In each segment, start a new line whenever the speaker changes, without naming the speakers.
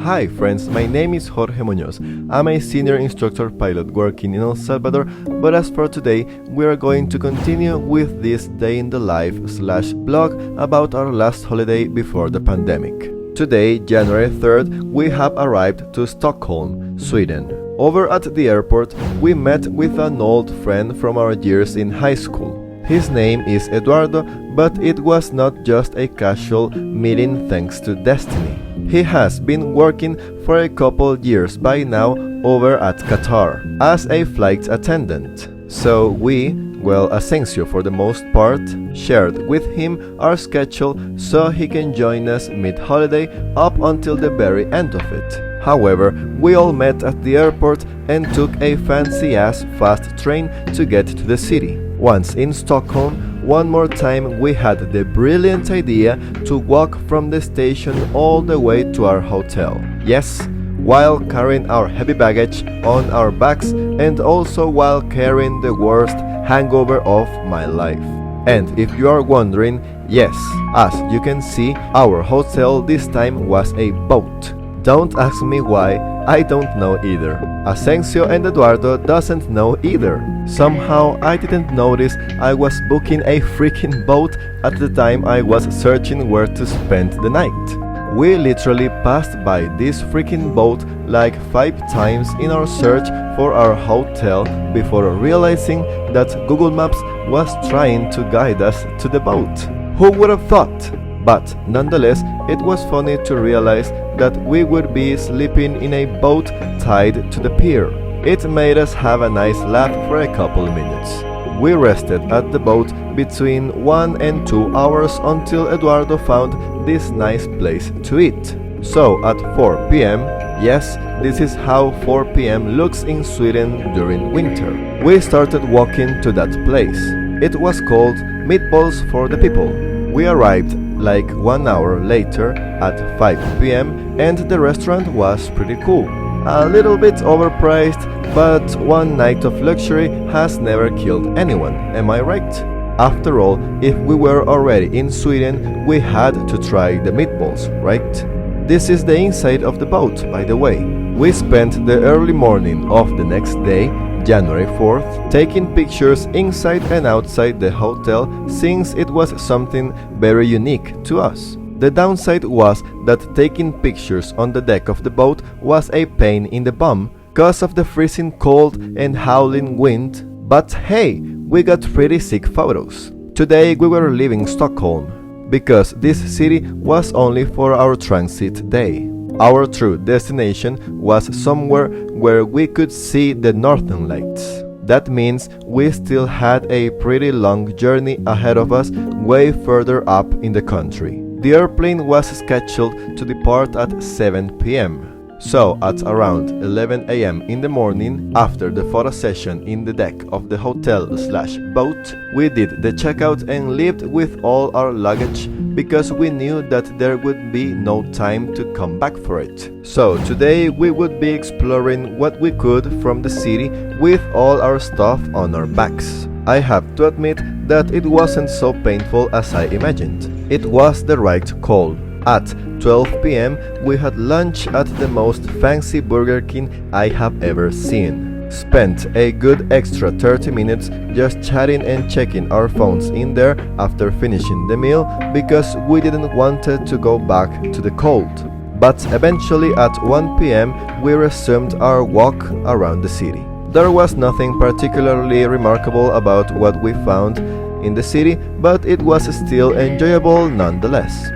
Hi friends, my name is Jorge Muñoz. I'm a senior instructor pilot working in El Salvador, but as for today, we are going to continue with this day in the life/blog about our last holiday before the pandemic. Today, January 3rd, we have arrived to Stockholm, Sweden. Over at the airport, we met with an old friend from our years in high school. His name is Eduardo, but it was not just a casual meeting thanks to destiny. He has been working for a couple years by now over at Qatar as a flight attendant. So we, Asensio for the most part, shared with him our schedule so he can join us mid-holiday up until the very end of it. However, we all met at the airport and took a fancy-ass fast train to get to the city. Once in Stockholm, one more time we had the brilliant idea to walk from the station all the way to our hotel. Yes, while carrying our heavy baggage on our backs and also while carrying the worst hangover of my life. And if you are wondering, yes, as you can see, our hotel this time was a boat. Don't ask me why, I don't know either. Asensio and Eduardo doesn't know either. Somehow I didn't notice I was booking a freaking boat at the time I was searching where to spend the night. We literally passed by this freaking boat like 5 times in our search for our hotel before realizing that Google Maps was trying to guide us to the boat. Who would have thought? But nonetheless, it was funny to realize that we would be sleeping in a boat tied to the pier. It made us have a nice laugh for a couple minutes. We rested at the boat between 1 and 2 hours until Eduardo found this nice place to eat. So at 4 p.m, yes, this is how 4 p.m. looks in Sweden during winter, we started walking to that place. It was called Meatballs for the People. We arrived like 1 hour later at 5 p.m. and the restaurant was pretty cool. A little bit overpriced, but one night of luxury has never killed anyone, am I right? After all, if we were already in Sweden, we had to try the meatballs, right? This is the inside of the boat, by the way. We spent the early morning of the next day, January 4th, taking pictures inside and outside the hotel since it was something very unique to us. The downside was that taking pictures on the deck of the boat was a pain in the bum because of the freezing cold and howling wind, but hey, we got pretty sick photos. Today we were leaving Stockholm because this city was only for our transit day. Our true destination was somewhere where we could see the northern lights. That means we still had a pretty long journey ahead of us way further up in the country. The airplane was scheduled to depart at 7 p.m. So at around 11 a.m. in the morning, after the photo session in the deck of the hotel/boat, we did the checkout and left with all our luggage because we knew that there would be no time to come back for it. So today we would be exploring what we could from the city with all our stuff on our backs. I have to admit that it wasn't so painful as I imagined. It was the right call. At 12 p.m, we had lunch at the most fancy Burger King I have ever seen. Spent a good extra 30 minutes just chatting and checking our phones in there after finishing the meal because we didn't want to go back to the cold. But eventually at 1 p.m, we resumed our walk around the city. There was nothing particularly remarkable about what we found in the city, but it was still enjoyable nonetheless.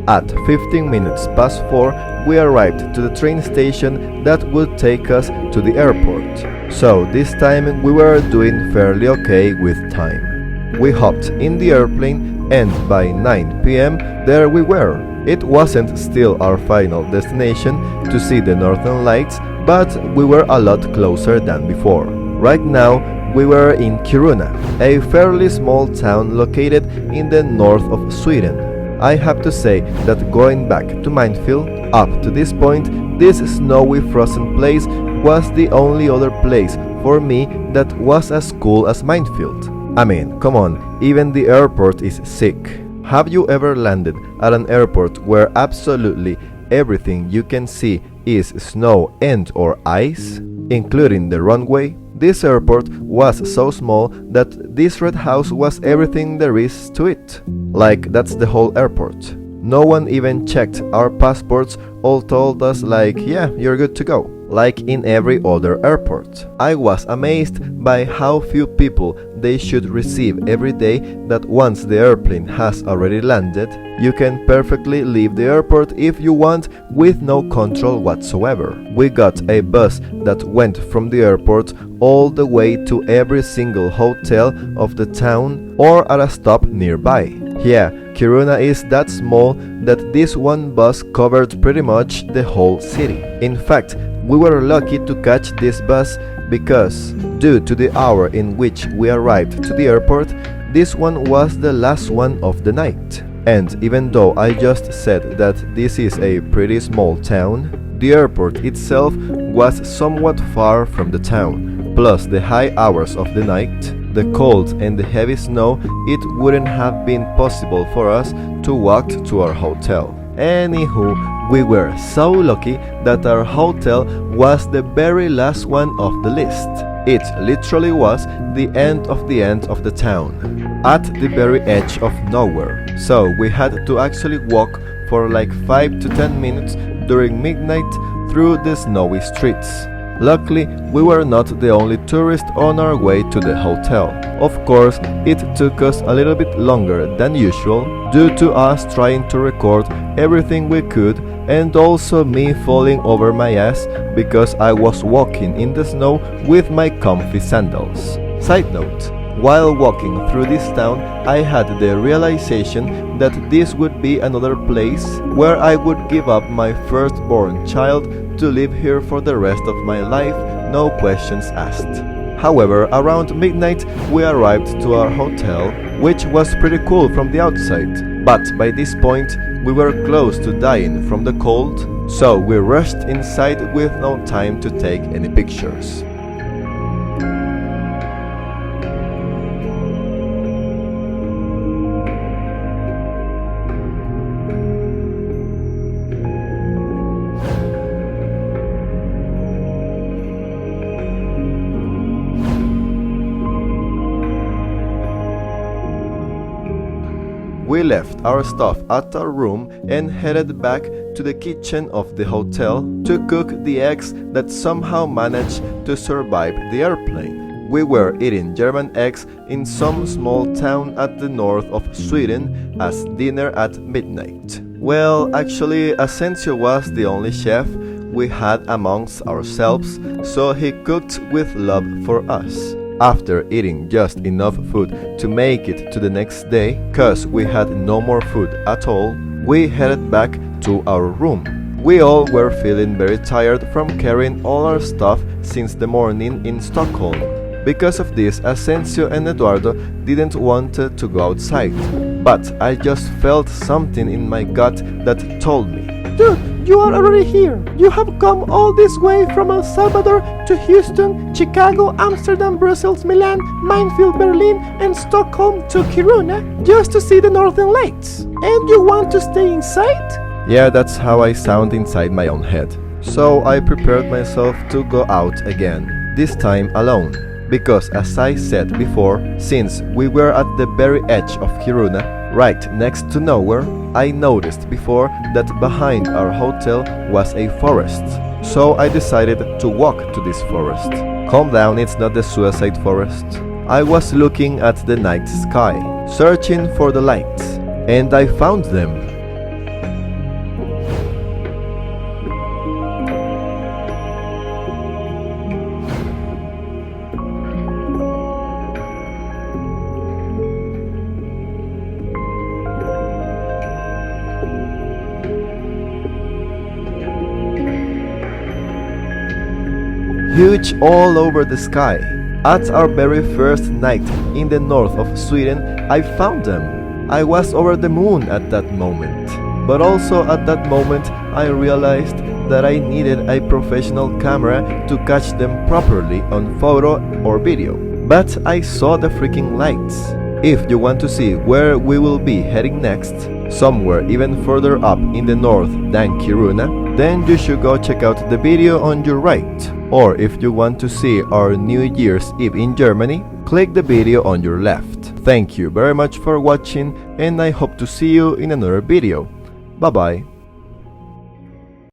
At 15 minutes past 4, we arrived to the train station that would take us to the airport. So this time we were doing fairly okay with time. We hopped in the airplane and by 9 p.m. there we were. It wasn't still our final destination to see the Northern Lights, but we were a lot closer than before. Right now, we were in Kiruna, a fairly small town located in the north of Sweden. I have to say that going back to Minefield, up to this point, this snowy frozen place was the only other place for me that was as cool as Minefield. I mean, come on, even the airport is sick. Have you ever landed at an airport where absolutely everything you can see is snow and or ice, including the runway? This airport was so small that this red house was everything there is to it. Like, that's the whole airport. No one even checked our passports, all told us like, yeah, you're good to go. Like in every other airport. I was amazed by how few people they should receive every day, that once the airplane has already landed, you can perfectly leave the airport if you want with no control whatsoever. We got a bus that went from the airport all the way to every single hotel of the town or at a stop nearby. Yeah, Kiruna is that small that this one bus covered pretty much the whole city. In fact, we were lucky to catch this bus because, due to the hour in which we arrived to the airport, this one was the last one of the night. And even though I just said that this is a pretty small town, the airport itself was somewhat far from the town. Plus the high hours of the night, the cold and the heavy snow, it wouldn't have been possible for us to walk to our hotel. Anywho, we were so lucky that our hotel was the very last one of the list. It literally was the end of the town, at the very edge of nowhere. So we had to actually walk for like 5 to 10 minutes during midnight through the snowy streets. Luckily, we were not the only tourist on our way to the hotel. Of course, it took us a little bit longer than usual due to us trying to record everything we could, and also me falling over my ass because I was walking in the snow with my comfy sandals. Side note, while walking through this town, I had the realization that this would be another place where I would give up my firstborn child to live here for the rest of my life, no questions asked. However, around midnight we arrived to our hotel, which was pretty cool from the outside, but by this point we were close to dying from the cold, so we rushed inside with no time to take any pictures. We left our stuff at our room and headed back to the kitchen of the hotel to cook the eggs that somehow managed to survive the airplane. We were eating German eggs in some small town at the north of Sweden as dinner at midnight. Well, actually, Asensio was the only chef we had amongst ourselves, so he cooked with love for us. After eating just enough food to make it to the next day, cause we had no more food at all, we headed back to our room. We all were feeling very tired from carrying all our stuff since the morning in Stockholm. Because of this, Asensio and Eduardo didn't want to go outside, but I just felt something in my gut that told me, "Dude, you are already here. You have come all this way from El Salvador to Houston, Chicago, Amsterdam, Brussels, Milan, Minefield, Berlin, and Stockholm to Kiruna just to see the Northern Lights. And you want to stay inside?" Yeah, that's how I sound inside my own head. So I prepared myself to go out again, this time alone. Because as I said before, since we were at the very edge of Kiruna, right next to nowhere, I noticed before that behind our hotel was a forest. So I decided to walk to this forest. Calm down, it's not the suicide forest. I was looking at the night sky, searching for the lights, and I found them. huge all over the sky. At our very first night in the north of Sweden, I found them. I was over the moon at that moment. But also at that moment, I realized that I needed a professional camera to catch them properly on photo or video. But I saw the freaking lights. If you want to see where we will be heading next, somewhere even further up in the north than Kiruna, then you should go check out the video on your right. Or if you want to see our New Year's Eve in Germany, click the video on your left. Thank you very much for watching, and I hope to see you in another video. Bye bye.